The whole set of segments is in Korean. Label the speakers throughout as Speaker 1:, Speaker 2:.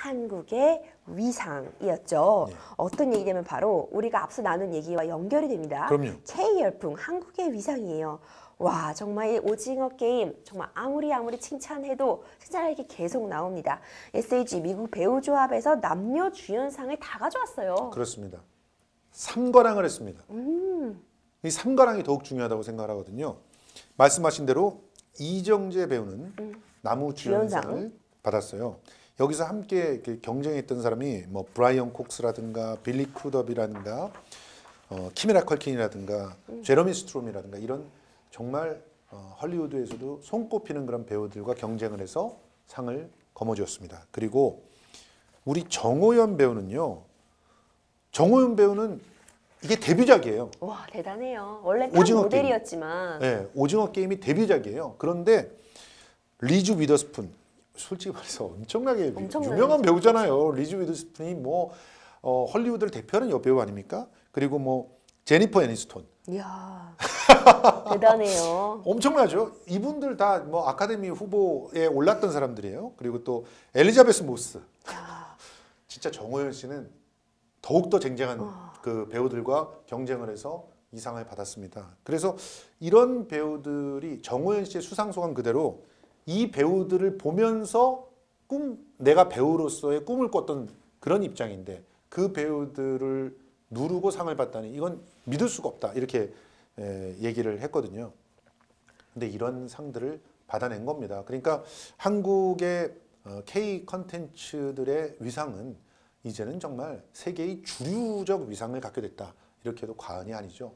Speaker 1: 한국의 위상이었죠.
Speaker 2: 네.
Speaker 1: 어떤 얘기냐면 바로 우리가 앞서 나눈 얘기와 연결이 됩니다.
Speaker 2: 그럼요.
Speaker 1: K-열풍, 한국의 위상이에요. 와, 정말 이 오징어 게임 정말 아무리 칭찬해도 칭찬할 게 계속 나옵니다. SAG 미국 배우 조합에서 남녀 주연상을 다 가져왔어요.
Speaker 2: 그렇습니다. 3관왕을 했습니다. 이 3관왕이 더욱 중요하다고 생각을 하거든요. 말씀하신 대로 이정재 배우는 남우 주연상을 받았어요. 여기서 함께 경쟁했던 사람이 뭐 브라이언 콕스라든가 빌리 크루더비라든가 키메라 컬킨이라든가 제러미 스트롬이라든가 이런 정말 헐리우드에서도 손꼽히는 그런 배우들과 경쟁을 해서 상을 거머쥐었습니다. 그리고 우리 정호연 배우는요. 정호연 배우는 이게 데뷔작이에요.
Speaker 1: 와, 대단해요. 원래
Speaker 2: 오징어
Speaker 1: 모델이었지만.
Speaker 2: 네, 오징어 게임이 데뷔작이에요. 그런데 리즈 위더스푼 솔직히 말해서 엄청나게 유명한 배우잖아요. 리즈 위더스푼이 뭐 헐리우드를 대표하는 여배우 아닙니까? 그리고 뭐 제니퍼 애니스톤.
Speaker 1: 이야, 대단해요.
Speaker 2: 엄청나죠. 이분들 다 뭐 아카데미 후보에 올랐던 사람들이에요. 그리고 또 엘리자베스 모스. 진짜 정호연 씨는 더욱더 쟁쟁한 그 배우들과 경쟁을 해서 이 상을 받았습니다. 그래서 이런 배우들이 정호연 씨의 수상 소감 그대로 이 배우들을 보면서 내가 배우로서의 꿈을 꿨던 그런 입장인데 그 배우들을 누르고 상을 받다니 이건 믿을 수가 없다 이렇게 얘기를 했거든요. 근데 이런 상들을 받아낸 겁니다. 그러니까 한국의 K 컨텐츠들의 위상은 이제는 정말 세계의 주류적 위상을 갖게 됐다. 이렇게 해도 과언이 아니죠.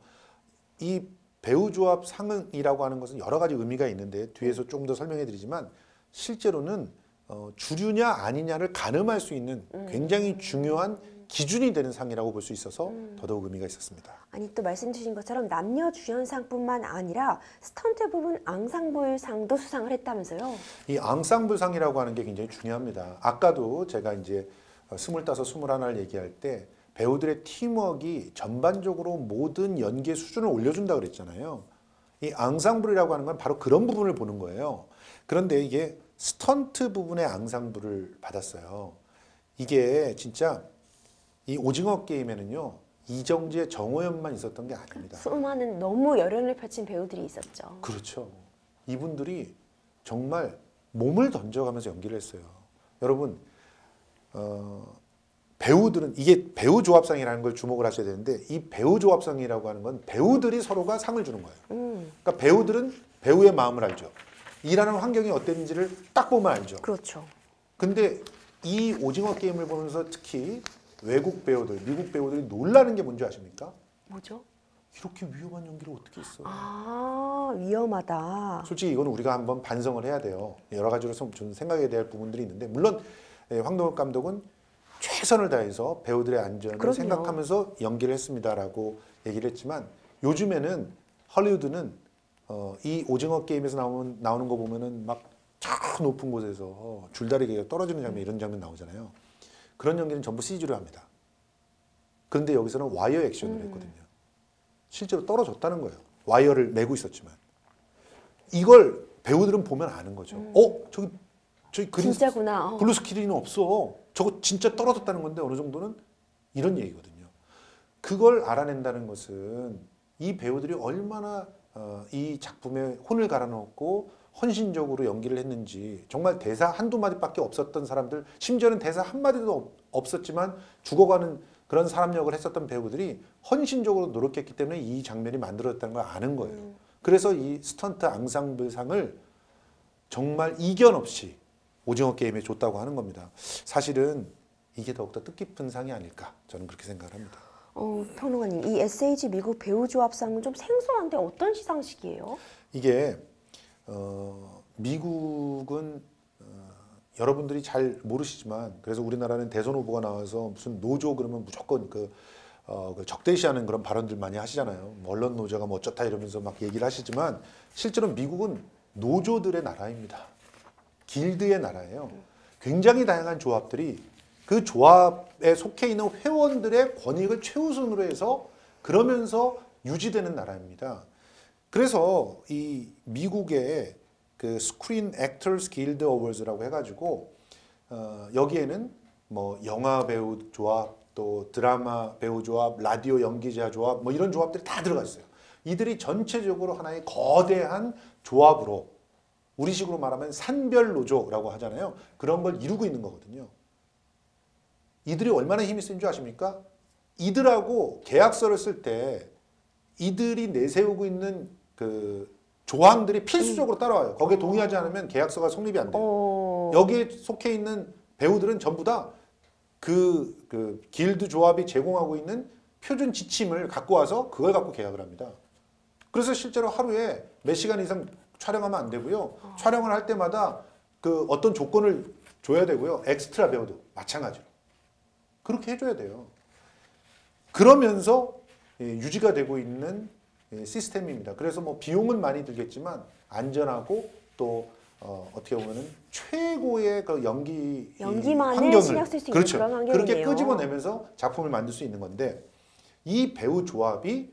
Speaker 2: 이 배우 조합 상이라고 하는 것은 여러 가지 의미가 있는데 뒤에서 조금 더 설명해 드리지만 실제로는 주류냐 아니냐를 가늠할 수 있는 굉장히 중요한 기준이 되는 상이라고 볼 수 있어서 더더욱 의미가 있었습니다.
Speaker 1: 아니 또 말씀 주신 것처럼 남녀 주연상뿐만 아니라 스턴트 부분 앙상블상도 수상을 했다면서요?
Speaker 2: 이 앙상블상이라고 하는 게 굉장히 중요합니다. 아까도 제가 이제 25, 21을 얘기할 때 배우들의 팀워크가 전반적으로 모든 연기의 수준을 올려준다 그랬잖아요. 이 앙상블이라고 하는 건 바로 그런 부분을 보는 거예요. 그런데 이게 스턴트 부분의 앙상블을 받았어요. 이게 진짜 이 오징어 게임에는요. 이정재, 정호연만 있었던 게 아닙니다.
Speaker 1: 수많은 너무 열연을 펼친 배우들이 있었죠.
Speaker 2: 그렇죠. 이분들이 정말 몸을 던져가면서 연기를 했어요. 여러분 배우들은 이게 배우 조합상이라는 걸 주목을 하셔야 되는데 이 배우 조합상이라고 하는 건 배우들이 서로가 상을 주는 거예요. 그러니까 배우들은 배우의 마음을 알죠. 일하는 환경이 어땠는지를 딱 보면 알죠.
Speaker 1: 그렇죠.
Speaker 2: 근데 이 오징어 게임을 보면서 특히 외국 배우들, 미국 배우들이 놀라는 게 뭔지 아십니까?
Speaker 1: 뭐죠?
Speaker 2: 이렇게 위험한 연기를 어떻게 했어요?
Speaker 1: 아, 위험하다.
Speaker 2: 솔직히 이건 우리가 한번 반성을 해야 돼요. 여러 가지로 좀 생각해야 될 부분들이 있는데 물론 황동혁 감독은 최선을 다해서 배우들의 안전을
Speaker 1: 그럼요.
Speaker 2: 생각하면서 연기를 했습니다라고 얘기를 했지만 요즘에는 헐리우드는 이 오징어 게임에서 나오는 거 보면은 막 저 높은 곳에서 줄다리기가 떨어지는 장면 이런 장면 나오잖아요. 그런 연기는 전부 CG로 합니다. 그런데 여기서는 와이어 액션을 했거든요. 실제로 떨어졌다는 거예요. 와이어를 메고 있었지만 이걸 배우들은 보면 아는 거죠. 저기 그린
Speaker 1: 진짜구나.
Speaker 2: 블루 스크린은 없어. 저거 진짜 떨어졌다는 건데 어느 정도는 이런 얘기거든요. 그걸 알아낸다는 것은 이 배우들이 얼마나 이 작품에 혼을 갈아넣고 헌신적으로 연기를 했는지 정말 대사 한두 마디밖에 없었던 사람들 심지어는 대사 한마디도 없었지만 죽어가는 그런 사람 역을 했었던 배우들이 헌신적으로 노력했기 때문에 이 장면이 만들어졌다는 걸 아는 거예요. 그래서 이 스턴트 앙상블상을 정말 이견 없이 오징어 게임에 줬다고 하는 겁니다. 사실은 이게 더욱더 뜻깊은 상이 아닐까 저는 그렇게 생각을 합니다.
Speaker 1: 평론가님, 이 SAG 미국 배우 조합상은 좀 생소한데 어떤 시상식이에요?
Speaker 2: 이게 미국은 여러분들이 잘 모르시지만 그래서 우리나라는 대선 후보가 나와서 무슨 노조 그러면 무조건 그 적대시하는 그런 발언들 많이 하시잖아요. 뭐 언론 노조가 뭐 어쩌다 이러면서 막 얘기를 하시지만 실제로 미국은 노조들의 나라입니다. 길드의 나라예요. 굉장히 다양한 조합들이 그 조합에 속해 있는 회원들의 권익을 최우선으로 해서 그러면서 유지되는 나라입니다. 그래서 이 미국의 그 스크린 액터스 길드 어워즈라고 해가지고 여기에는 뭐 영화 배우 조합, 또 드라마 배우 조합, 라디오 연기자 조합, 뭐 이런 조합들이 다 들어가 있어요. 이들이 전체적으로 하나의 거대한 조합으로 우리식으로 말하면 산별노조라고 하잖아요. 그런 걸 이루고 있는 거거든요. 이들이 얼마나 힘이 센 줄 아십니까? 이들하고 계약서를 쓸 때 이들이 내세우고 있는 그 조항들이 필수적으로 따라와요. 거기에 동의하지 않으면 계약서가 성립이 안 돼요. 여기에 속해 있는 배우들은 전부 다 그 길드 조합이 제공하고 있는 표준 지침을 갖고 와서 그걸 갖고 계약을 합니다. 그래서 실제로 하루에 몇 시간 이상 촬영하면 안 되고요. 촬영을 할 때마다 그 어떤 조건을 줘야 되고요. 엑스트라 배우도 마찬가지로. 그렇게 해줘야 돼요. 그러면서 유지가 되고 있는 시스템입니다. 그래서 뭐 비용은 많이 들겠지만 안전하고 또 어떻게 보면은 최고의 그
Speaker 1: 연기만을
Speaker 2: 환경을
Speaker 1: 신경 쓸 수 있는
Speaker 2: 그렇죠.
Speaker 1: 그런 환경이네요.
Speaker 2: 그렇게 끄집어내면서 작품을 만들 수 있는 건데 이 배우 조합이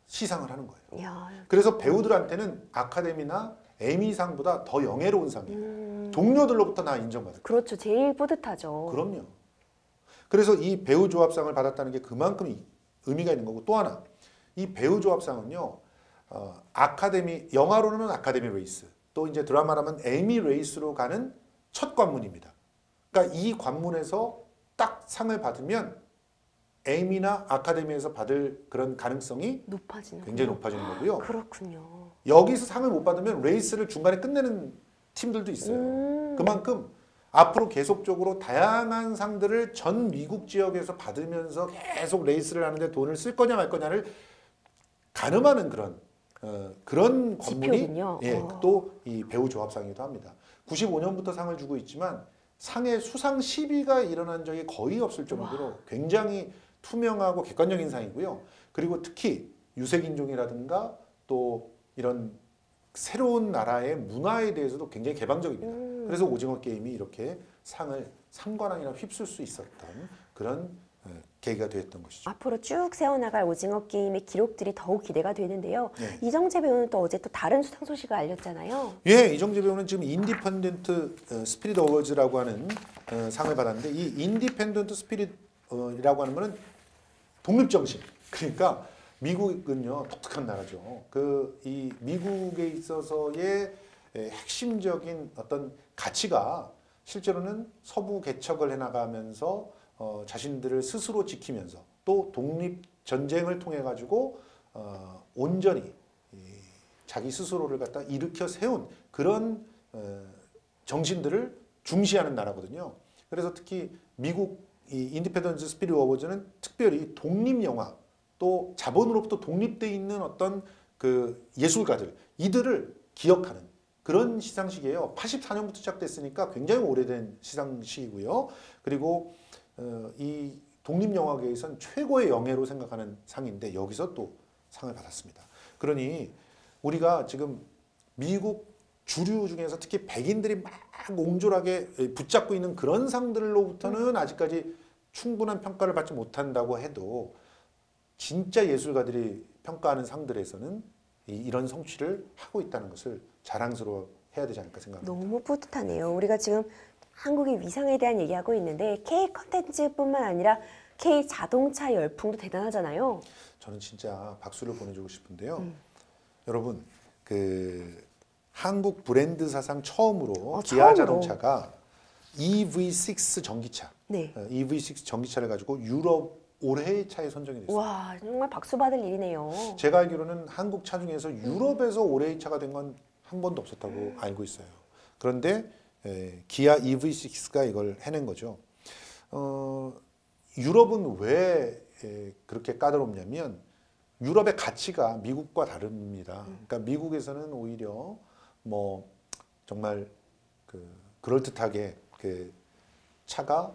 Speaker 2: 시상을 하는 거예요.
Speaker 1: 야,
Speaker 2: 그래서 배우들한테는 아카데미나 에미상보다 더 영예로운 상이에요. 동료들로부터 나 인정받을.
Speaker 1: 그렇죠. 제일 뿌듯하죠.
Speaker 2: 그럼요. 그래서 이 배우 조합상을 받았다는 게 그만큼 의미가 있는 거고 또 하나 이 배우 조합상은요 아카데미 영화로는 아카데미 레이스 또 이제 드라마라면 에미 레이스로 가는 첫 관문입니다. 그러니까 이 관문에서 딱 상을 받으면 에미나 아카데미에서 받을 그런 가능성이
Speaker 1: 높아지는
Speaker 2: 굉장히 높아지는 거고요.
Speaker 1: 그렇군요.
Speaker 2: 여기서 상을 못 받으면 레이스를 중간에 끝내는 팀들도 있어요. 그만큼 앞으로 계속적으로 다양한 상들을 전 미국 지역에서 받으면서 계속 레이스를 하는데 돈을 쓸 거냐 말 거냐를 가늠하는 그런 관문이
Speaker 1: 지표군요.
Speaker 2: 또 이 배우 조합상이기도 합니다. 95년부터 상을 주고 있지만 상의 수상 시비가 일어난 적이 거의 없을 정도로 굉장히 투명하고 객관적인 상이고요. 그리고 특히 유색인종이라든가 또 이런 새로운 나라의 문화에 대해서도 굉장히 개방적입니다. 그래서 오징어 게임이 이렇게 상을 상관왕이나 휩쓸 수 있었던 그런 계기가 되었던 것이죠.
Speaker 1: 앞으로 쭉 세워나갈 오징어 게임의 기록들이 더욱 기대가 되는데요.
Speaker 2: 네.
Speaker 1: 이정재 배우는 또 어제 또 다른 수상 소식을 알렸잖아요.
Speaker 2: 예, 이정재 배우는 지금 인디펜던트 스피릿 어워즈라고 하는 상을 받았는데 이 인디펜던트 스피릿이라고 하는 거는 독립정신. 그러니까 미국은요 독특한 나라죠. 이 미국에 있어서의 핵심적인 어떤 가치가 실제로는 서부 개척을 해나가면서 자신들을 스스로 지키면서 또 독립 전쟁을 통해 가지고 온전히 자기 스스로를 갖다 일으켜 세운 그런 정신들을 중시하는 나라거든요. 그래서 특히 미국 이 인디펜던스 스피릿 어워즈는 특별히 독립 영화 또 자본으로부터 독립돼 있는 어떤 그 예술가들 이들을 기억하는 그런 시상식이에요. 84년부터 시작됐으니까 굉장히 오래된 시상식이고요. 그리고 이 독립영화계에선 최고의 영예로 생각하는 상인데 여기서 또 상을 받았습니다. 그러니 우리가 지금 미국 주류 중에서 특히 백인들이 막 옹졸하게 붙잡고 있는 그런 상들로부터는 아직까지 충분한 평가를 받지 못한다고 해도 진짜 예술가들이 평가하는 상들에서는 이런 성취를 하고 있다는 것을 자랑스러워해야 되지 않을까 생각합니다.
Speaker 1: 너무 뿌듯하네요. 우리가 지금 한국의 위상에 대한 얘기하고 있는데 K 컨텐츠뿐만 아니라 K 자동차 열풍도 대단하잖아요.
Speaker 2: 저는 진짜 박수를 보내주고 싶은데요. 여러분 한국 브랜드 사상 처음으로 기아
Speaker 1: 처음으로.
Speaker 2: 자동차가 EV6 전기차,
Speaker 1: 네.
Speaker 2: EV6 전기차를 가지고 유럽 올해의 차에 선정이 됐어요.
Speaker 1: 와, 정말 박수 받을 일이네요.
Speaker 2: 제가 알기로는 한국 차 중에서 유럽에서 올해의 차가 된 건 한 번도 없었다고 알고 있어요. 그런데 기아 EV6가 이걸 해낸 거죠. 유럽은 왜 그렇게 까다롭냐면 유럽의 가치가 미국과 다릅니다. 그러니까 미국에서는 오히려 뭐 정말 그럴듯하게 차가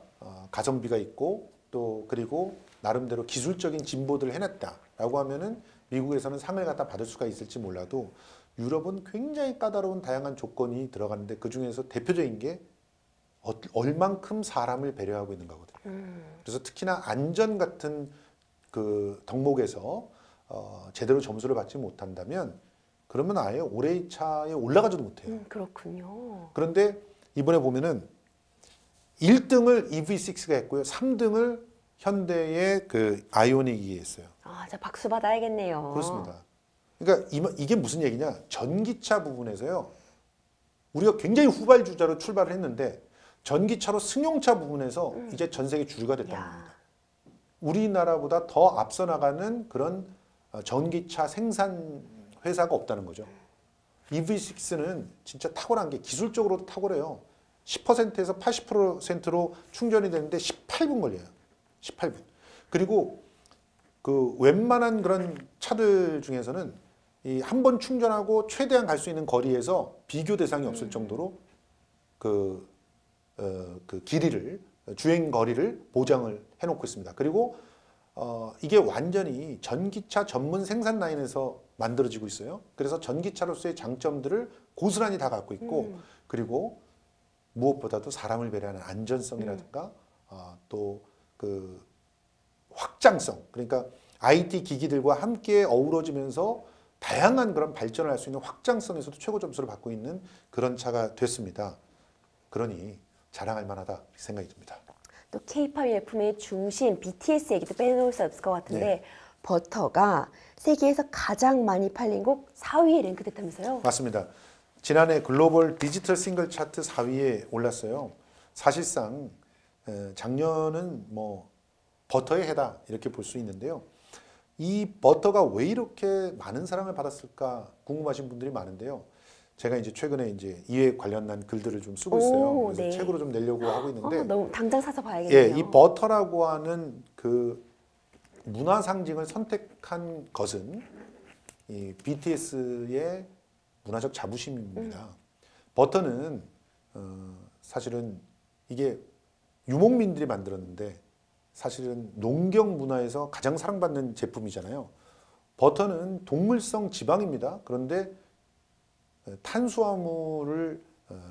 Speaker 2: 가성비가 있고 또 그리고 나름대로 기술적인 진보들을 해냈다라고 하면은 미국에서는 상을 갖다 받을 수가 있을지 몰라도 유럽은 굉장히 까다로운 다양한 조건이 들어가는데 그 중에서 대표적인 게 얼만큼 사람을 배려하고 있는 거거든요. 그래서 특히나 안전 같은 그 덕목에서 제대로 점수를 받지 못한다면 그러면 아예 올해의 차에 올라가지도 못해요.
Speaker 1: 그렇군요.
Speaker 2: 그런데 이번에 보면은 1등을 EV6가 했고요. 3등을 현대의 그 아이오닉이 했어요.
Speaker 1: 아, 자 박수 받아야겠네요.
Speaker 2: 그렇습니다. 그러니까 이게 무슨 얘기냐? 전기차 부분에서요. 우리가 굉장히 후발주자로 출발을 했는데 전기차로 승용차 부분에서 이제 전 세계 주류가 됐다는
Speaker 1: 야.
Speaker 2: 겁니다. 우리나라보다 더 앞서 나가는 그런 전기차 생산 회사가 없다는 거죠. EV6는 진짜 탁월한 게 기술적으로도 탁월해요. 10%에서 80%로 충전이 되는데 18분 걸려요. 18분. 그리고 그 웬만한 그런 차들 중에서는 이 한 번 충전하고 최대한 갈 수 있는 거리에서 비교 대상이 없을 정도로 그 길이를 주행 거리를 보장을 해놓고 있습니다. 그리고 이게 완전히 전기차 전문 생산 라인에서 만들어지고 있어요. 그래서 전기차로서의 장점들을 고스란히 다 갖고 있고 그리고 무엇보다도 사람을 배려하는 안전성이라든가 또 그 확장성, 그러니까 IT 기기들과 함께 어우러지면서 다양한 그런 발전을 할 수 있는 확장성에서도 최고 점수를 받고 있는 그런 차가 됐습니다. 그러니 자랑할 만하다 생각이 듭니다.
Speaker 1: 또 K-팝 예품의 중심 BTS 얘기도 빼놓을 수 없을 것 같은데
Speaker 2: 네.
Speaker 1: 버터가 세계에서 가장 많이 팔린 곡 4위에 랭크됐다면서요?
Speaker 2: 맞습니다. 지난해 글로벌 디지털 싱글 차트 4위에 올랐어요. 사실상 작년은 뭐 버터의 해다 이렇게 볼 수 있는데요. 이 버터가 왜 이렇게 많은 사랑을 받았을까 궁금하신 분들이 많은데요. 제가 이제 최근에 이제 이에 관련한 글들을 좀 쓰고 있어요.
Speaker 1: 오,
Speaker 2: 그래서
Speaker 1: 네.
Speaker 2: 책으로 좀 내려고 하고 있는데,
Speaker 1: 너무 당장 사서 봐야겠네요.
Speaker 2: 예, 이 버터라고 하는 그 문화 상징을 선택한 것은 이 BTS의 문화적 자부심입니다. 버터는 사실은 이게 유목민들이 만들었는데 사실은 농경 문화에서 가장 사랑받는 제품이잖아요. 버터는 동물성 지방입니다. 그런데 탄수화물을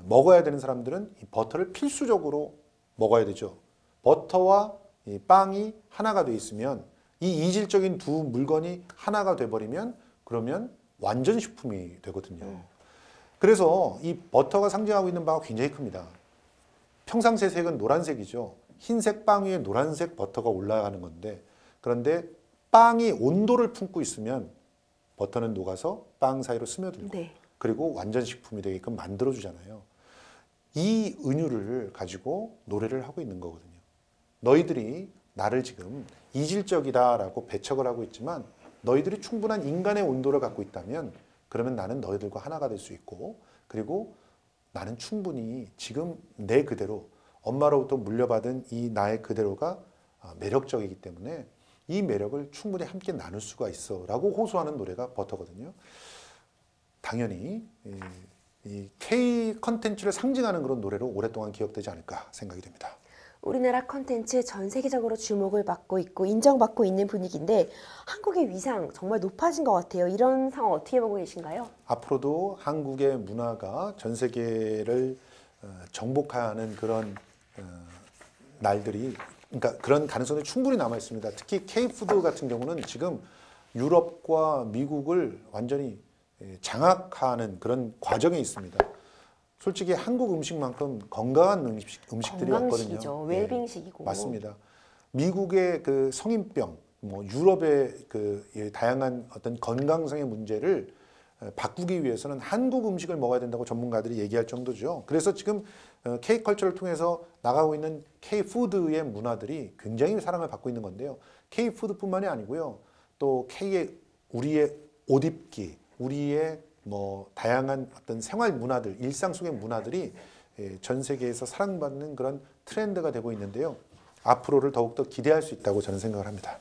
Speaker 2: 먹어야 되는 사람들은 이 버터를 필수적으로 먹어야 되죠. 버터와 이 빵이 하나가 돼 있으면 이 이질적인 두 물건이 하나가 돼버리면 그러면 완전 식품이 되거든요. 그래서 이 버터가 상징하고 있는 바가 굉장히 큽니다. 평상시의 색은 노란색이죠. 흰색 빵 위에 노란색 버터가 올라가는 건데 그런데 빵이 온도를 품고 있으면 버터는 녹아서 빵 사이로 스며들고
Speaker 1: 네.
Speaker 2: 그리고 완전 식품이 되게끔 만들어주잖아요. 이 은유를 가지고 노래를 하고 있는 거거든요. 너희들이 나를 지금 이질적이다라고 배척을 하고 있지만 너희들이 충분한 인간의 온도를 갖고 있다면 그러면 나는 너희들과 하나가 될 수 있고 그리고 나는 충분히 지금 내 그대로 엄마로부터 물려받은 이 나의 그대로가 매력적이기 때문에 이 매력을 충분히 함께 나눌 수가 있어 라고 호소하는 노래가 버터거든요. 당연히 이 K 컨텐츠를 상징하는 그런 노래로 오랫동안 기억되지 않을까 생각이 됩니다.
Speaker 1: 우리나라 컨텐츠 전 세계적으로 주목을 받고 있고 인정받고 있는 분위기인데 한국의 위상 정말 높아진 것 같아요. 이런 상황 어떻게 보고 계신가요?
Speaker 2: 앞으로도 한국의 문화가 전 세계를 정복하는 그런 날들이 그러니까 그런 가능성이 충분히 남아 있습니다. 특히 K푸드 같은 경우는 지금 유럽과 미국을 완전히 장악하는 그런 과정에 있습니다. 솔직히 한국 음식만큼 건강한 음식들이
Speaker 1: 건강식이죠.
Speaker 2: 없거든요.
Speaker 1: 웰빙식이고.
Speaker 2: 맞습니다. 미국의 그 성인병, 뭐 유럽의 그 다양한 어떤 건강상의 문제를 바꾸기 위해서는 한국 음식을 먹어야 된다고 전문가들이 얘기할 정도죠. 그래서 지금 K컬처를 통해서 나가고 있는 K푸드의 문화들이 굉장히 사랑을 받고 있는 건데요. K푸드뿐만이 아니고요. 또 우리의 옷 입기, 우리의 뭐 다양한 어떤 생활 문화들, 일상 속의 문화들이 전 세계에서 사랑받는 그런 트렌드가 되고 있는데요. 앞으로를 더욱더 기대할 수 있다고 저는 생각을 합니다.